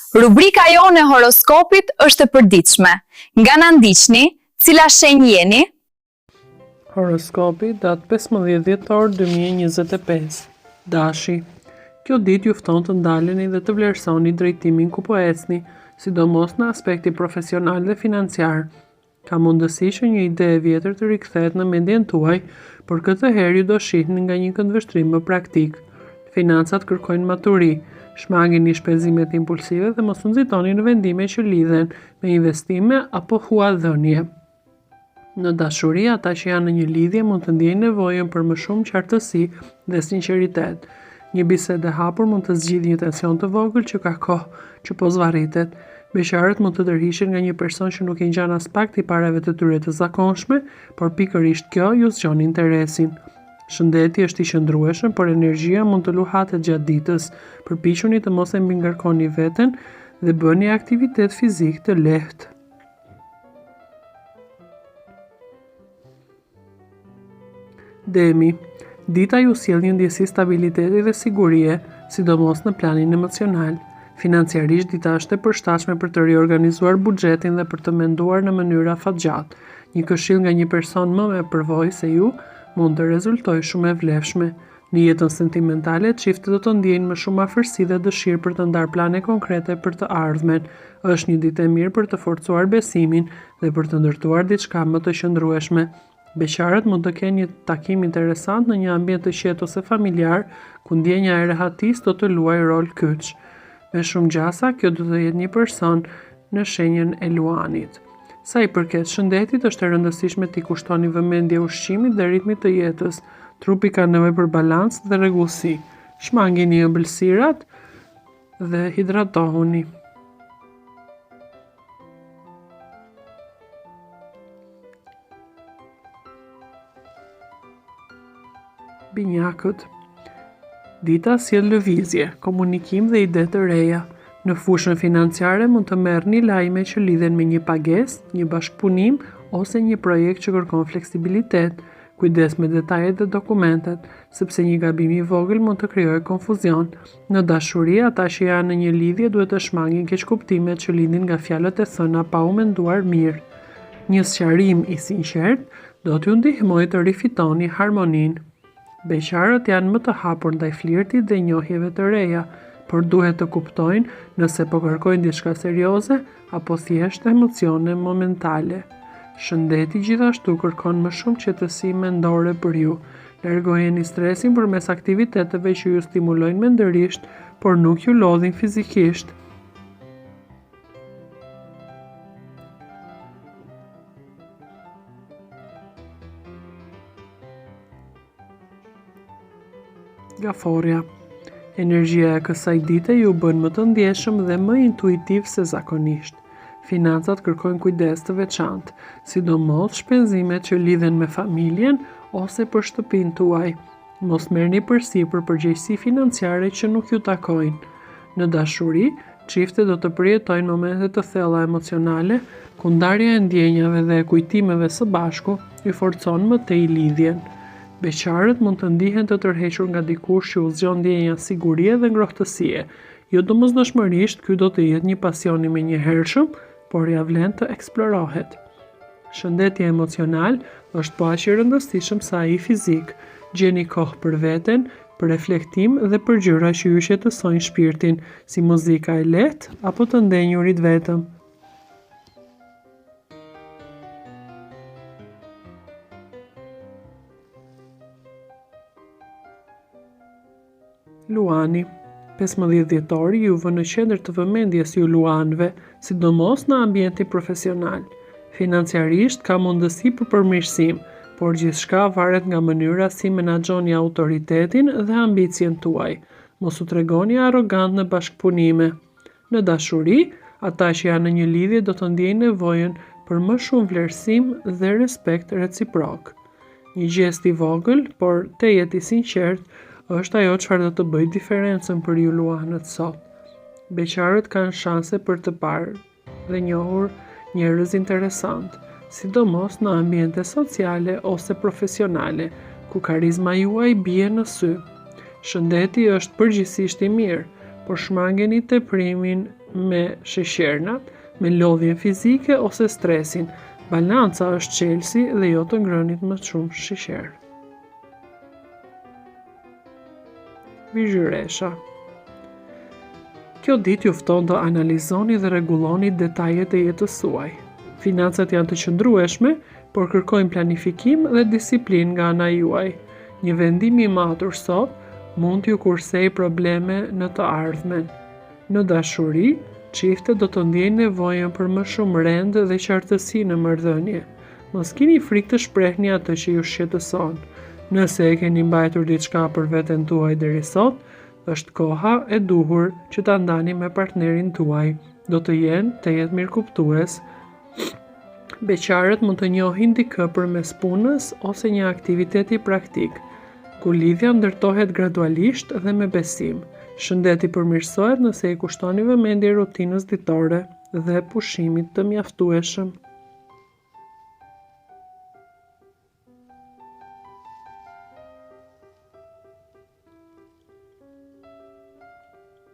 Rubrika jonë e horoskopit është e përditshme. Nga na ndiqni, cila shenjë jeni? Horoskopi datë 15 dhjetor 2025. Dashi. Kjo ditë ju fton të ndaleni dhe të vlerësoni drejtimin ku po ecni, sidomos në aspekti profesional dhe financiar. Ka mundësi që një ide e vjetër të rikthehet në mendjen tuaj, por këtë herë ju do shihni nga një këndvështrim më praktik. Financat kërkojnë maturi. Shmangini shpenzimet impulsive dhe mos u nxitoni në vendime që lidhen me investime apo huadhënie. Në dashuri, ata që janë në një lidhje mund të ndjejnë nevojën për më shumë qartësi dhe sinqeritet. Një bisedë e hapur mund të zgjidhë një tension të vogël që ka kohë që po zvarritet. Beqarët mund të tërhiqen nga një person që nuk i ngjan as pak tipareve të tyre të zakonshme, por pikërisht kjo ju zgjon interesin. Shëndeti është i qëndrueshëm, por energjia mund të luhatet gjatë ditës. Përpiquni të mos e mbingarkoni veten dhe bëni aktivitet fizik të lehtë. Demi. Dita ju sjell një ndjesi stabiliteti dhe sigurie, sidomos në planin emocional. Financiarisht, dita është e përshtatshme për të riorganizuar buxhetin dhe për të menduar në mënyra afatgjatë. Një këshill nga një person më me përvojë se ju mund të rezultojë shumë e vlefshme. Në jetën sentimentale, çiftet do të ndjejnë më shumë afërsi dhe dëshirë për të ndarë plane konkrete për të ardhmen. Është një ditë e mirë për të forcuar besimin dhe për të ndërtuar diçka më të qëndrueshme. Beqarët mund të kenë një takim interesant në një ambient të qetë ose familjar, ku ndjenja e rehatisë do të luajë rol kyç. Me shumë gjasa, kjo do të jetë një person në shenjën e luanit. Sa i përket shëndetit, është e rëndësishme t'i kushtoni vëmendje ushqimit dhe ritmit të jetës. Trupi ka nevojë për balancë dhe rregullsi. Shmangini ëmbëlsirat dhe hidratohuni. Binjakët. Dita sjell lëvizje, komunikim dhe ide të reja. Në fushën financiare mund të merrni lajme që lidhen me një pagesë, një bashkëpunim ose një projekt që kërkon fleksibilitet. Kujdes me detajet dhe dokumentet, sepse një gabim i vogël mund të krijojë konfuzion. Në dashuri, ata që janë në një lidhje duhet të shmangin keqkuptimet që lindin nga fjalët e thëna pa u menduar mirë. Një sqarim i sinqert do t'ju ndihmojë të rifitoni harmoninë. Beqarët janë më të hapur ndaj flirtit dhe njohjeve të reja, por duhet të kuptojnë nëse po kërkojnë diçka serioze apo thjesht emocione momentale. Shëndeti gjithashtu kërkon më shumë qetësi mendore për ju. Largojeni stresin përmes aktiviteteve që ju stimulojnë mendërisht, por nuk ju lodhin fizikisht. Gaforja. Energjia e kësaj dite ju bën më të ndjeshëm dhe më intuitiv se zakonisht. Financat kërkojnë kujdes të veçantë, sidomos shpenzimet që lidhen me familjen ose për shtëpinë tuaj. Mos merrni përsipër përgjegjësi financiare që nuk ju takojnë. Në dashuri, çiftet do të përjetojnë momente të thella emocionale, ku ndarja e ndjenjave dhe e kujtimeve së bashku ju forcon më tej lidhjen. Beqarët mund të ndihen të tërhequr nga dikush që u zgjon ndjenja sigurie dhe ngrohtësie. Jo domosdoshmërisht, ky do të jetë një pasion i menjëhershëm, por ja vlen të eksplorohet. Shëndeti emocional është po aq i rëndësishëm sa ai fizik. Gjeni kohë për veten, për reflektim dhe për gjëra që ju shqetësojnë shpirtin, si muzika e lehtë apo të ndenjurit vetëm. Luani. 15 dhjetori ju vë në qendër të vëmendjes ju luanëve, sidomos në ambientin profesional. Financiarisht ka mundësi për përmirësim, por gjithçka varet nga mënyra si menaxhoni autoritetin dhe ambicien tuaj. Mos u tregoni arrogant në bashkëpunime. Në dashuri, ata që janë në një lidhje do të ndjejnë nevojën për më shumë vlerësim dhe respekt reciprok. Një gjest i vogël, por tejet i sinqert, është ajo çfarë do të bëjë diferencën për ju luanët sot. Beqarët kanë shanse për të parë dhe njohur njerëz interesant, sidomos në ambiente sociale ose profesionale, ku karizma juaj bie në sy. Shëndeti është përgjithsisht i mirë, por shmangeni teprimin me sheqernat, me lodhjen fizike ose stresin. Balanca është çelësi dhe jo të ngrënit më shumë sheqer. Vizhyresha. Kjo ditë ju fton të analizoni dhe rregulloni detajet e jetës suaj. Financat janë të qëndrueshme, por kërkojnë planifikim dhe disiplinë nga ana juaj. Një vendim i matur sot mund t'ju kursej probleme në të ardhmen. Në dashuri, çiftet do të ndjejnë nevojën për më shumë rend dhe qartësi në marrëdhënie. Mos keni frikë të shprehni atë që ju shqetëson. Nëse e keni mbajtur diçka për veten tuaj deri sot, është koha e duhur që ta ndani me partnerin tuaj. Do të jenë tejet mirëkuptues. Beqarët mund të njohin dikë përmes punës ose një aktiviteti praktik, ku lidhja ndërtohet gradualisht dhe me besim. Shëndeti përmirësohet nëse i kushtoni vëmendje rutinës ditore dhe pushimit të mjaftueshëm.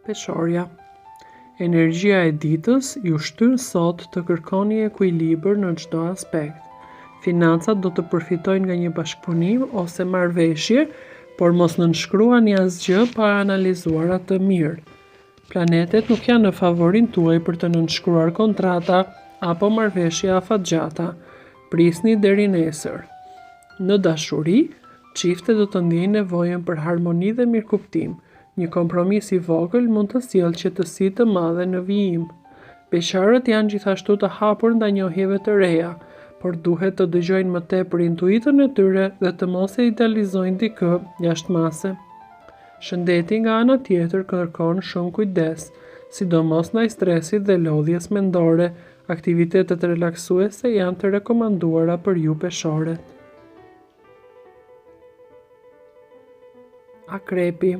Peshorja. Energjia e ditës ju shtyn sot të kërkoni ekuilibër në çdo aspekt. Financat do të përfitojnë nga një bashkëpunim ose marrëveshje, por mos nënshkruani asgjë pa analizuar atë mirë. Planetet nuk janë në favorin tuaj për të nënshkruar kontrata apo marrëveshje afatgjata. Prisni deri nesër. Në dashuri, çiftet do të ndjejnë nevojën për harmoni dhe mirëkuptim. Një kompromis i vogël mund të sjellë qetësi të madhe në vijim. Beqarët janë gjithashtu të hapur ndaj njohjeve të reja, por duhet të dëgjojnë më tepër intuitën e tyre dhe të mos e idealizojnë dikë jashtëmase. Shëndeti nga ana tjetër kërkon shumë kujdes, sidomos ndaj stresit dhe lodhjes mendore. Aktivitetet relaksuese janë të rekomanduara për ju peshorët. Akrepi.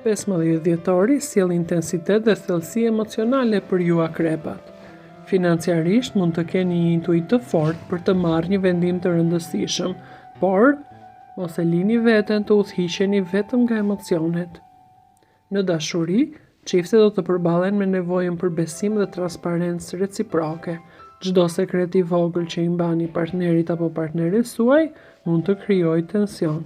15 dhjetori sjell intensitet dhe thellësi emocionale për ju akrepat. Financiarisht mund të keni një intuit të fortë për të marrë një vendim të rëndësishëm, por mos e lini veten të udhëhiqeni vetëm nga emocionet. Në dashuri, çiftet do të përballen me nevojën për besim dhe transparencë reciproke. Çdo sekret i vogël që i mbani partnerit apo partneres suaj mund të krijojë tension.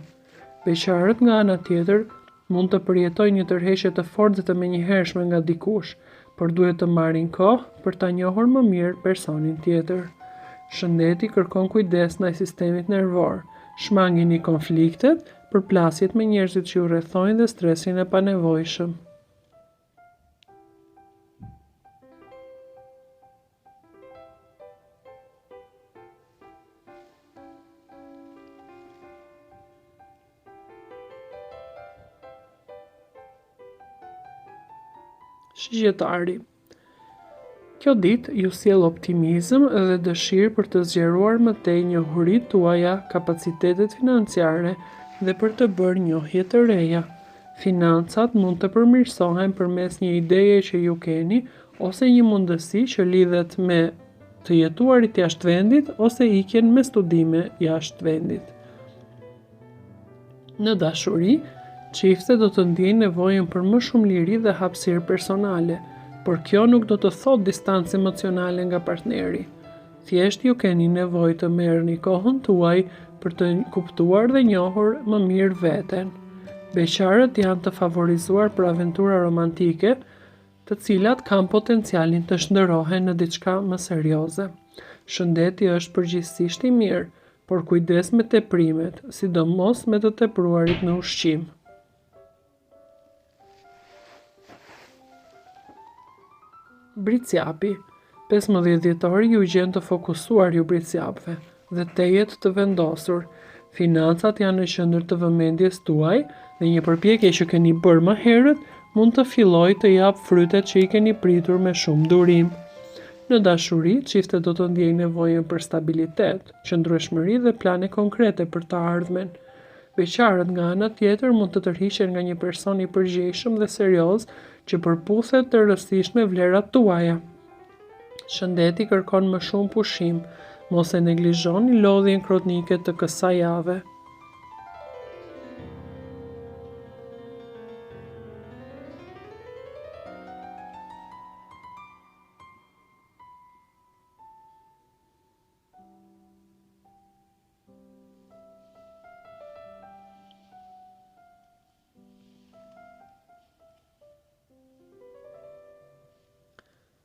Beqarët nga ana tjetër mund të përjetojnë një tërheqje të fortë dhe të menjëhershme nga dikush, por duhet të marrin kohë për ta njohur më mirë personin tjetër. Shëndeti kërkon kujdes ndaj sistemit nervor. Shmangini konfliktet, përplasjet me njerëzit që ju rrethojnë dhe stresin e panevojshëm. Shigjetari. Kjo ditë ju sjell optimizëm dhe dëshirë për të zgjeruar më tej njohuritë tuaja, kapacitetet financiare dhe për të bërë njohje të reja. Financat mund të përmirësohen përmes një ideje që ju keni ose një mundësi që lidhet me të jetuarit jashtë vendit ose ikjen me studime jashtë vendit. Në dashuri, çiftet do të ndjejnë nevojën për më shumë liri dhe hapësirë personale, por kjo nuk do të thotë distancë emocionale nga partneri. Thjesht ju keni nevojë të merrni kohën tuaj për të kuptuar dhe njohur më mirë veten. Beqarët janë të favorizuar për aventura romantike, të cilat kanë potencialin të shndërrohen në diçka më serioze. Shëndeti është përgjithsisht i mirë, por kujdes me teprimet, sidomos me të tepruarit në ushqim. Bricjapi. 15 dhjetori ju gjen të fokusuar ju bricjapëve dhe tejet të vendosur. Financat janë në qendër të vëmendjes tuaj dhe një përpjekje që keni bërë më herët mund të fillojë të japë frytet që i keni pritur me shumë durim. Në dashuri, çiftet do të ndjejnë nevojën për stabilitet, qëndrueshmëri dhe plane konkrete për të ardhmen. Beqarët nga ana tjetër mund të tërhiqen nga një person i përgjegjshëm dhe serioz që përputhet të rësisht me vlerat tuaja. Shëndeti kërkon më shumë pushim, mos e neglizhoni lodhjen kronike të kësaj jave.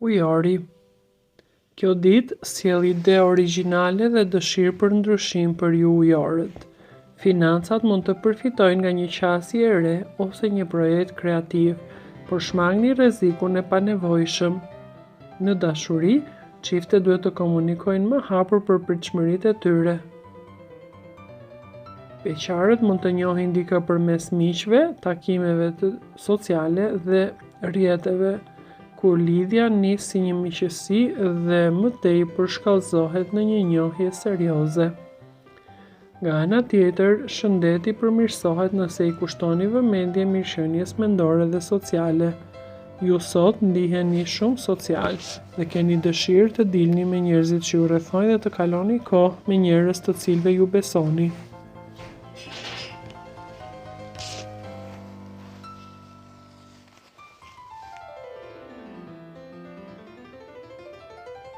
Ujori. Kjo ditë sjell ide origjinale dhe dëshirë për ndryshim për ju ujorët. Financat mund të përfitojnë nga një qasje e re ose një projekt kreativ, por shmangni rrezikun e panevojshëm. Në dashuri, çiftet duhet të komunikojnë më hapur për pritshmëritë e tyre. Beqarët mund të njohin dikë përmes miqve, takimeve sociale dhe rrjeteve, kur lidhja nis si një miqësi dhe më tepër shkallëzohet në një njohje serioze. Nga ana tjetër, shëndeti përmirësohet nëse i kushtoni vëmendje mirëqenies mendore dhe sociale. Ju sot ndiheni shumë social dhe keni dëshirë të dilni me njerëzit që ju rrethojnë dhe të kaloni kohë me njerëz të cilëve ju besoni.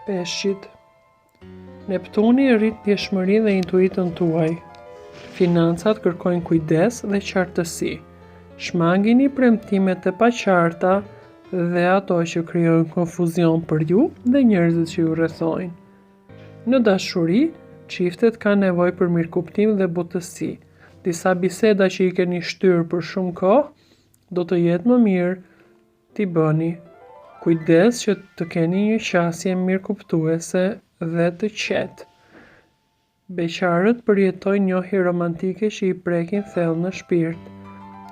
Peshqit. Neptuni rrit pjeshmëri dhe intuitën tuaj. Financat kërkojnë kujdes dhe qartësi. Shmangini premtimet e paqarta dhe ato që krijojnë konfuzion për ju dhe njerëzit që ju rrethojnë. Në dashuri, çiftet kanë nevojë për mirëkuptim dhe butësi. Disa biseda që i keni shtyrë për shumë kohë, do të jetë më mirë t'i bëni. Kujdes që të keni një qasje mirëkuptuese dhe të qetë. Beqarët përjetojnë njohje romantike që i prekin thellë në shpirt.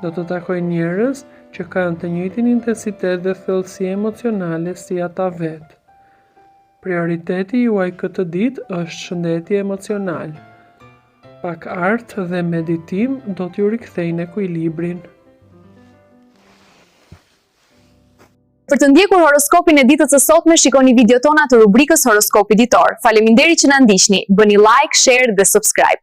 Do të takojnë njerëz që kanë të njëjtin intensitet dhe thellësi emocionale si ata vetë. Prioriteti juaj këtë ditë është shëndeti emocional. Pak artë dhe meditim do t'ju rikthejnë ekuilibrin. Për të ndjekur horoskopin e ditës së sotme, shikoni video tona të rubrikës Horoskopi Ditor. Faleminderit që na ndiqni. Bëni like, share dhe subscribe.